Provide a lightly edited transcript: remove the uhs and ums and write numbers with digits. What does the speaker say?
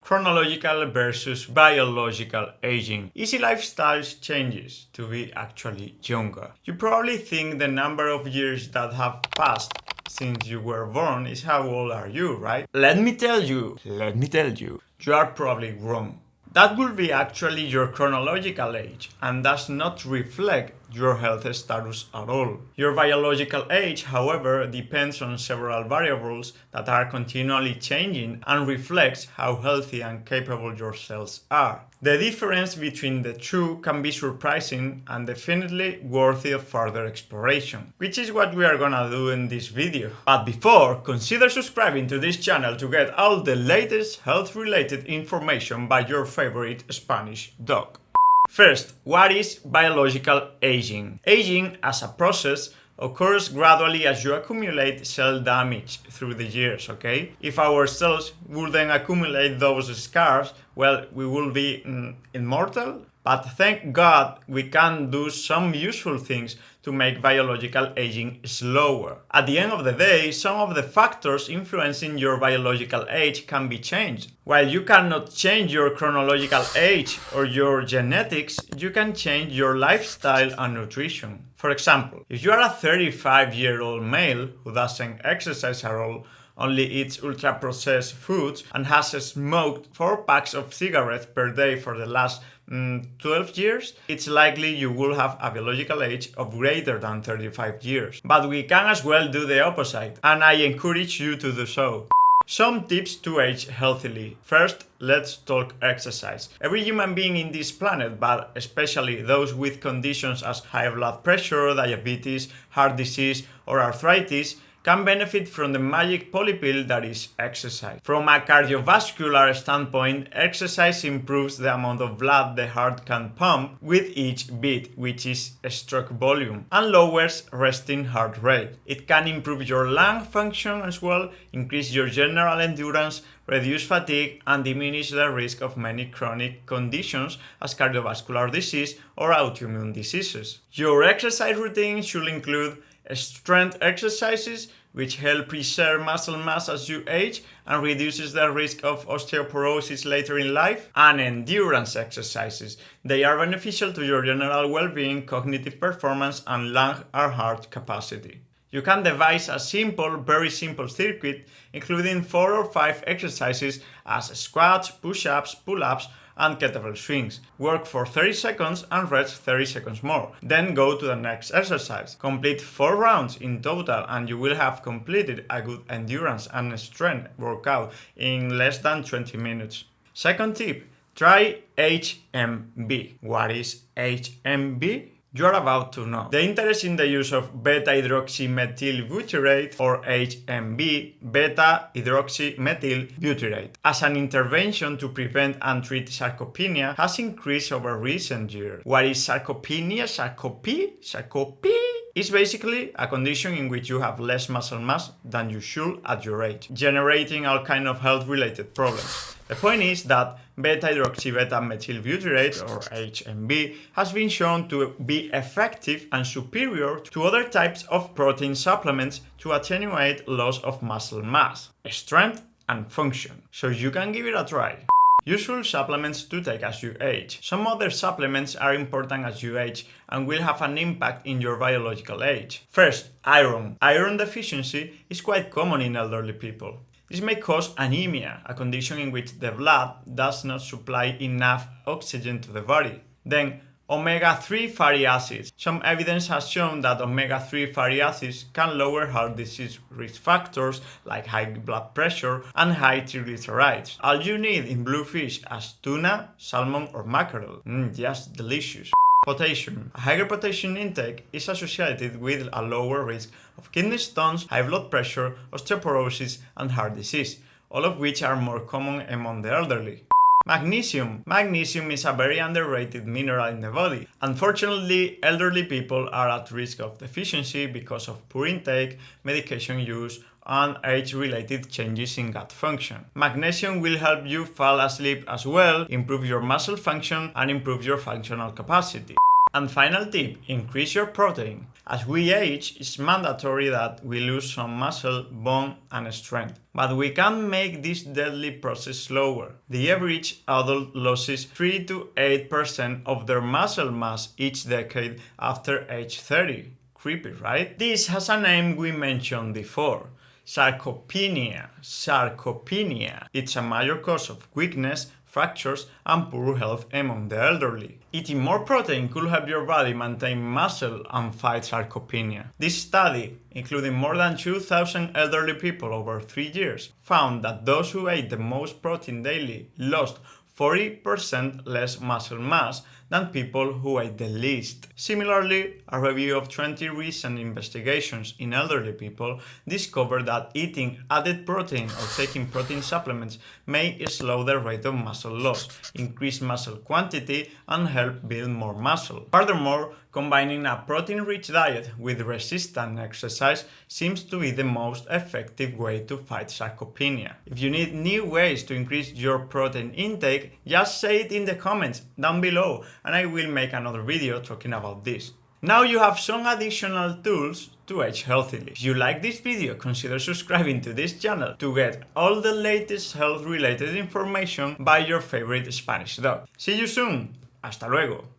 Chronological versus biological aging. Easy lifestyle changes to be actually younger. You probably think the number of years that have passed since you were born is how old are you, right? Let me tell you, you are probably wrong. That will be actually your chronological age and does not reflect your health status at all. Your biological age, however, depends on several variables that are continually changing and reflects how healthy and capable your cells are. The difference between the two can be surprising and definitely worthy of further exploration, which is what we are gonna do in this video. But before, consider subscribing to this channel to get all the latest health-related information by your favorite Spanish dog. First, what is biological aging? Aging, as a process, occurs gradually as you accumulate cell damage through the years, okay? If our cells would then accumulate those scars, well, we will be immortal. But thank God we can do some useful things to make biological aging slower. At the end of the day, some of the factors influencing your biological age can be changed. While you cannot change your chronological age or your genetics, you can change your lifestyle and nutrition. For example, if you are a 35-year-old male who doesn't exercise at all, only eats ultra-processed foods, and has smoked 4 packs of cigarettes per day for the last 12 years, it's likely you will have a biological age of greater than 35 years. But we can as well do the opposite, and I encourage you to do so. Some tips to age healthily. First, let's talk exercise. Every human being in this planet, but especially those with conditions as high blood pressure, diabetes, heart disease, or arthritis, can benefit from the magic polypill that is exercise. From a cardiovascular standpoint, exercise improves the amount of blood the heart can pump with each beat, which is stroke volume, and lowers resting heart rate. It can improve your lung function as well, increase your general endurance, reduce fatigue, and diminish the risk of many chronic conditions as cardiovascular disease or autoimmune diseases. Your exercise routine should include strength exercises, which help preserve muscle mass as you age and reduces the risk of osteoporosis later in life, and endurance exercises. They are beneficial to your general well-being, cognitive performance, and lung or heart capacity. You can devise a very simple circuit, including 4 or 5 exercises as squats, push-ups, pull-ups, and kettlebell swings. Work for 30 seconds and rest 30 seconds more. Then go to the next exercise. Complete 4 rounds in total and you will have completed a good endurance and strength workout in less than 20 minutes. Second tip, try HMB. What is HMB? You're about to know. The interest in the use of beta-hydroxymethylbutyrate, or HMB, beta-hydroxymethylbutyrate, as an intervention to prevent and treat sarcopenia has increased over recent years. What is sarcopenia? Sarcopenia is basically a condition in which you have less muscle mass than you should at your age, generating all kinds of health-related problems. The point is that beta-hydroxybeta-methylbutyrate, or HMB, has been shown to be effective and superior to other types of protein supplements to attenuate loss of muscle mass, strength, and function. So you can give it a try. Useful supplements to take as you age. Some other supplements are important as you age and will have an impact in your biological age. First, iron. Iron deficiency is quite common in elderly people. This may cause anemia, a condition in which the blood does not supply enough oxygen to the body. Then, omega-3 fatty acids. Some evidence has shown that omega-3 fatty acids can lower heart disease risk factors like high blood pressure and high triglycerides. All you need in blue fish as tuna, salmon, or mackerel. Yes, delicious. Potassium. A higher potassium intake is associated with a lower risk of kidney stones, high blood pressure, osteoporosis, and heart disease, all of which are more common among the elderly. Magnesium. Magnesium is a very underrated mineral in the body. Unfortunately, elderly people are at risk of deficiency because of poor intake, medication use, and age-related changes in gut function. Magnesium will help you fall asleep as well, improve your muscle function, and improve your functional capacity. And final tip, increase your protein. As we age, it's mandatory that we lose some muscle, bone, and strength. But we can make this deadly process slower. The average adult loses 3 to 8% of their muscle mass each decade after age 30. Creepy, right? This has a name we mentioned before. Sarcopenia. Sarcopenia. It's a major cause of weakness, fractures, and poor health among the elderly. Eating more protein could help your body maintain muscle and fight sarcopenia. This study, including more than 2,000 elderly people over 3 years, found that those who ate the most protein daily lost 40% less muscle mass than people who ate the least. Similarly, a review of 20 recent investigations in elderly people discovered that eating added protein or taking protein supplements may slow the rate of muscle loss, increase muscle quantity, and help build more muscle. Furthermore, combining a protein-rich diet with resistant exercise seems to be the most effective way to fight sarcopenia. If you need new ways to increase your protein intake, just say it in the comments down below and I will make another video talking about this. Now you have some additional tools to age healthily. If you like this video, consider subscribing to this channel to get all the latest health-related information by your favorite Spanish dog. See you soon. Hasta luego.